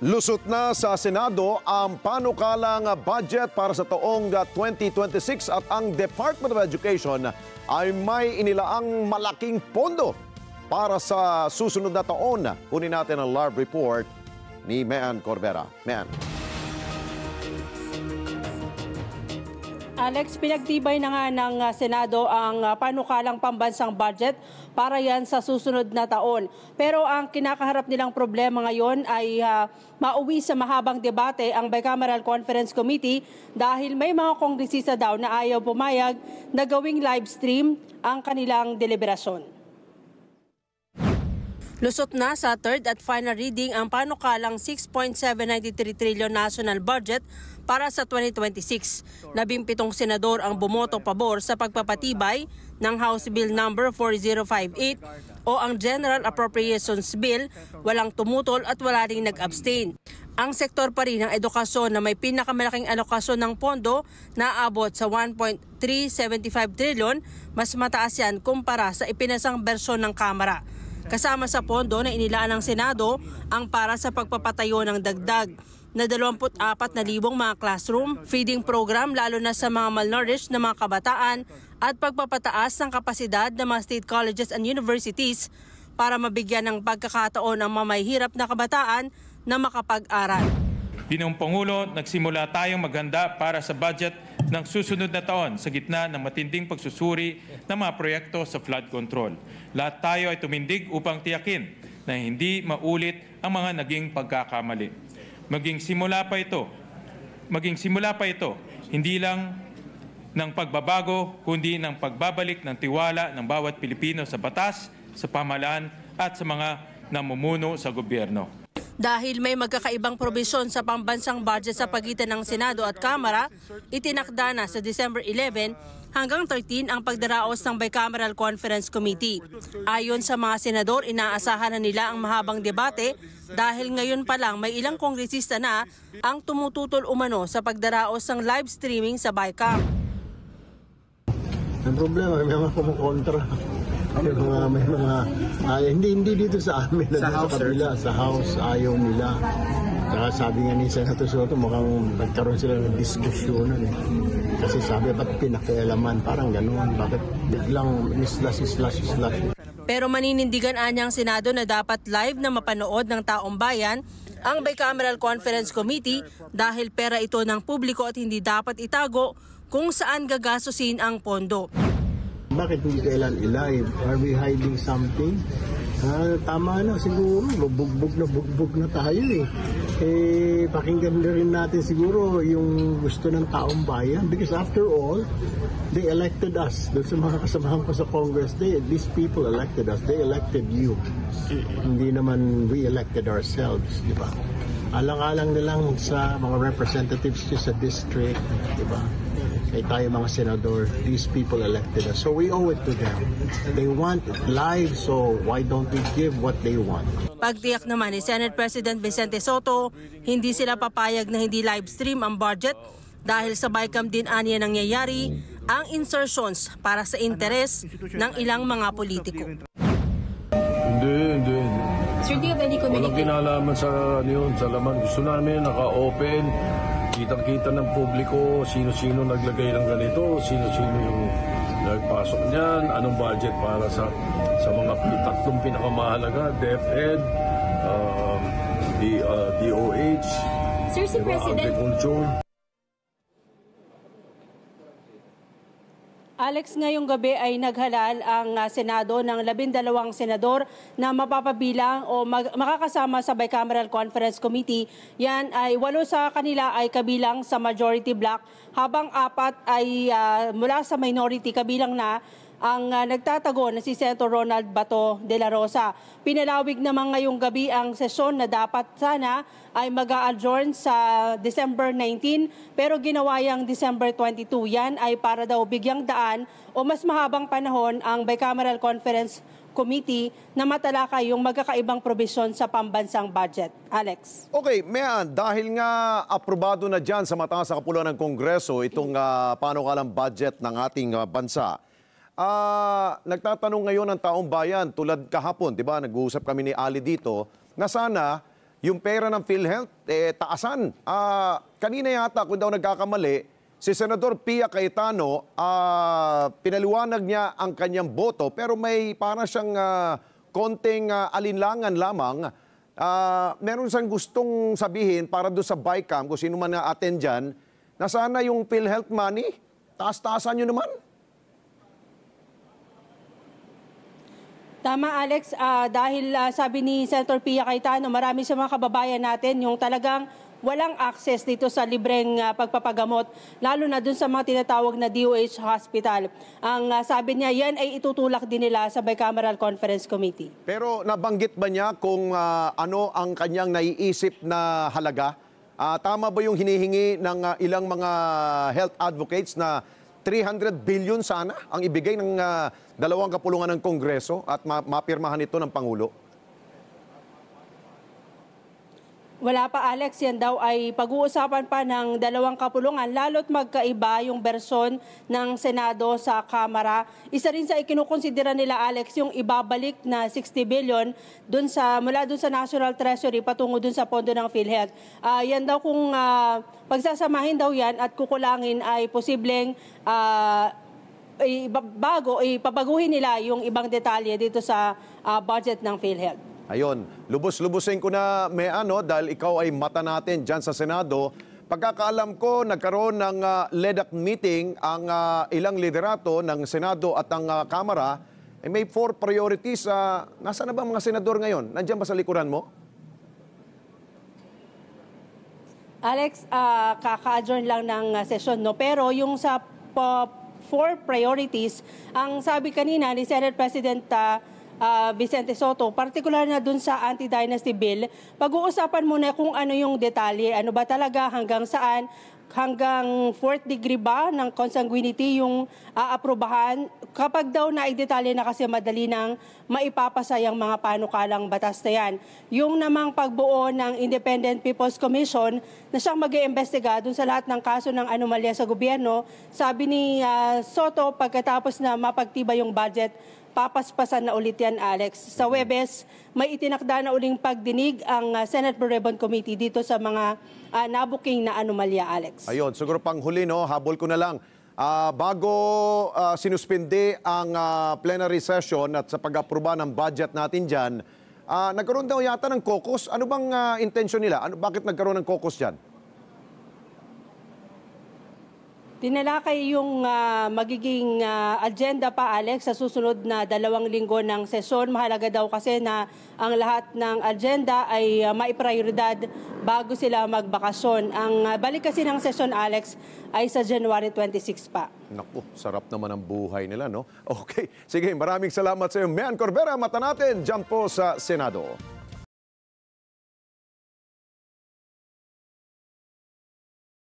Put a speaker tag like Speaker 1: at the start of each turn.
Speaker 1: Lusot na sa Senado ang panukalang budget para sa taong 2026 at ang Department of Education ay may inilaang malaking pondo para sa susunod na taon. Kunin natin ang live report ni Mean Corbera. Mean.
Speaker 2: Alex, pinagtibay na nga ng Senado ang panukalang pambansang budget para yan sa susunod na taon. Pero ang kinakaharap nilang problema ngayon ay mauwi sa mahabang debate ang Bicameral Conference Committee dahil may mga kongresista daw na ayaw pumayag na gawing live stream ang kanilang deliberasyon. Lusot na sa third at final reading ang panukalang 6.793 trillion national budget para sa 2026. 17 senador ang bumoto pabor sa pagpapatibay ng House Bill number 4058 o ang General Appropriations Bill, walang tumutol at wala ring nag-abstain. Ang sektor pa rin ng edukasyon na may pinakamalaking alokasyon ng pondo na abot sa 1.375 trillion, mas mataas yan kumpara sa ipinasang bersyon ng Kamara. Kasama sa pondo na inilaan ng Senado ang para sa pagpapatayo ng dagdag na 24,000 mga classroom, feeding program lalo na sa mga malnourished na mga kabataan at pagpapataas ng kapasidad ng mga state colleges and universities para mabigyan ng pagkakataon ang mamahihirap na kabataan na makapag-aral.
Speaker 3: Bilang Pangulo, nagsimula tayong maghanda para sa budget ng susunod na taon sa gitna ng matinding pagsusuri ng mga proyekto sa flood control. Lahat tayo ay tumindig upang tiyakin na hindi maulit ang mga naging pagkakamali. Maging simula pa ito, hindi lang ng pagbabago, kundi ng pagbabalik ng tiwala ng bawat Pilipino sa batas, sa pamahalaan at sa mga namumuno sa gobyerno.
Speaker 2: Dahil may magkakaibang probisyon sa pambansang budget sa pagitan ng Senado at Kamara, itinakda na sa December 11 hanggang 13 ang pagdaraos ng Bicameral Conference Committee. Ayon sa mga senador, inaasahan na nila ang mahabang debate dahil ngayon pa lang may ilang kongresista na ang tumututol umano sa pagdaraos ng live streaming sa Bicam.
Speaker 4: Ang problema, may mga kumukontra. Hindi dito sa amin, sa kabila, sa House, ayaw nila. Saka sabi nga ni Senator Soto, mukhang nagkaroon sila ng diskusyonan eh. Kasi sabi, ba't pinakialaman? Parang gano'n, bakit biglang islas.
Speaker 2: Pero maninindigan anyang Senado na dapat live na mapanood ng taong bayan ang Bicameral Conference Committee dahil pera ito ng publiko at hindi dapat itago kung saan gagastusin ang pondo.
Speaker 4: Bakit hindi kailan i-live? Are we hiding something? Tama na siguro, bugbog na tayo eh. Pakinggan na rin natin siguro yung gusto ng taong bayan. Because after all, they elected us. Doon sa mga kasamahan ko sa Congress, these people elected us. They elected you. Hindi naman we elected ourselves, di ba? Alang-alang na lang sa mga representatives sa district, di ba? Kaya tayo mga senador, these people elected us. So we owe it to them. They want it live, so why don't we give what they want?
Speaker 2: Pagtiyak naman ni Senate President Vicente Soto, hindi sila papayag na hindi live stream ang budget dahil sa Bicam din aniya nangyayari ang insertions para sa interes ng ilang mga politiko.
Speaker 5: Hindi.
Speaker 2: Sir, do you have any communication?
Speaker 5: Walang kinalaman sa yun, sa laman. Gusto namin naka-open. Kitang-kita ng publiko, sino-sino naglagay ng ganito, sino-sino yung nagpasok niyan, anong budget para sa mga tatlong pinakamahalaga, DepEd, DOH,
Speaker 2: Sir, si President
Speaker 5: Agriculture.
Speaker 2: Alex, ngayong gabi ay naghalal ang Senado ng 12 senador na mapapabilang o makakasama sa Bicameral Conference Committee. Yan ay 8 sa kanila ay kabilang sa majority block, habang 4 ay mula sa minority, kabilang na ang nagtatago na si Senator Ronald Bato de la Rosa. Pinalawig naman ngayong gabi ang sesyon na dapat sana ay mag-a-adjourn sa December 19 pero ginawa yang December 22. Yan ay para daw bigyang daan o mas mahabang panahon ang Bicameral Conference Committee na matalakay yung magkakaibang probisyon sa pambansang budget. Alex.
Speaker 1: Okay, Mean, dahil nga aprobado na dyan sa mataas na kapuluan ng Kongreso itong panukalang budget ng ating bansa, nagtatanong ngayon ang taong bayan tulad kahapon, di ba? Nag-uusap kami ni Ali dito na sana yung pera ng PhilHealth, taasan. Kanina yata, kung daw nagkakamali, si Senador Pia Cayetano, pinaliwanag niya ang kanyang boto, pero may para siyang konting alinlangan lamang. Meron siyang gustong sabihin para doon sa BICAM, kung sino man na-attend dyan, na sana yung PhilHealth money, taas-taasan nyo naman.
Speaker 2: Tama, Alex, dahil sabi ni Senator Pia Cayetano, marami sa mga kababayan natin yung talagang walang access dito sa libreng pagpapagamot, lalo na dun sa mga tinatawag na DOH hospital. Ang sabi niya, yan ay itutulak din nila sa Bicameral Conference Committee.
Speaker 1: Pero nabanggit ba niya kung ano ang kanyang naiisip na halaga? Tama ba yung hinihingi ng ilang mga health advocates na 300 billion sana ang ibigay ng dalawang kapulungan ng Kongreso at mapirmahan ito ng Pangulo?
Speaker 2: Wala pa, Alex, yan daw ay pag-uusapan pa ng dalawang kapulungan, lalo't magkaiba yung bersyon ng Senado sa Kamara. Isa rin sa ikinukonsidera nila, Alex, yung ibabalik na 60 billion mula dun sa National Treasury patungo dun sa pondo ng PhilHealth. Yan daw kung pagsasamahin daw yan at kukulangin ay posibleng ipabaguhin nila yung ibang detalye dito sa budget ng PhilHealth.
Speaker 1: Ayun, lubos-lubusin ko na dahil ikaw ay mata natin dyan sa Senado. Pagkakaalam ko, nagkaroon ng LEDAC meeting ang ilang liderato ng Senado at ang Kamara. May 4 priorities. Nasaan na ba mga senador ngayon? Nandiyan ba sa likuran mo?
Speaker 2: Alex, kaka-adjourn lang ng sesyon, no? Pero yung sa 4 priorities, ang sabi kanina ni Senate President Vicente Soto, particular na dun sa anti-dynasty bill, pag-uusapan muna kung ano yung detalye, ano ba talaga, hanggang saan, hanggang 4th degree ba ng consanguinity yung aaprubahan. Kapag daw naidetalye na kasi madali nang maipapasa yung mga panukalang batas na yan. Yung namang pagbuo ng Independent People's Commission na siyang mag-iimbestiga dun sa lahat ng kaso ng anomalya sa gobyerno, sabi ni Soto, pagkatapos na mapagtibay yung budget, papaspasan na ulit yan, Alex. Sa Huwebes, may itinakda na uling pagdinig ang Senate Blue Ribbon Committee dito sa mga nabuking na anomalya, Alex.
Speaker 1: Ayun, siguro pang huli, habol ko na lang. Bago sinuspindi ang plenary session at sa pag-aproba ng budget natin dyan, nagkaroon daw yata ng caucus. Ano bang intensyon nila? Bakit nagkaroon ng caucus dyan?
Speaker 2: Tinalakay yung magiging agenda pa, Alex, sa susunod na 2 linggo ng sesyon. Mahalaga daw kasi na ang lahat ng agenda ay maiprioridad bago sila magbakasyon. Ang balik kasi ng sesyon, Alex, ay sa January 26 pa.
Speaker 1: Naku, sarap naman ang buhay nila, no? Okay, sige, maraming salamat sa iyo. Mian Corbera, mata natin, dyan po sa Senado.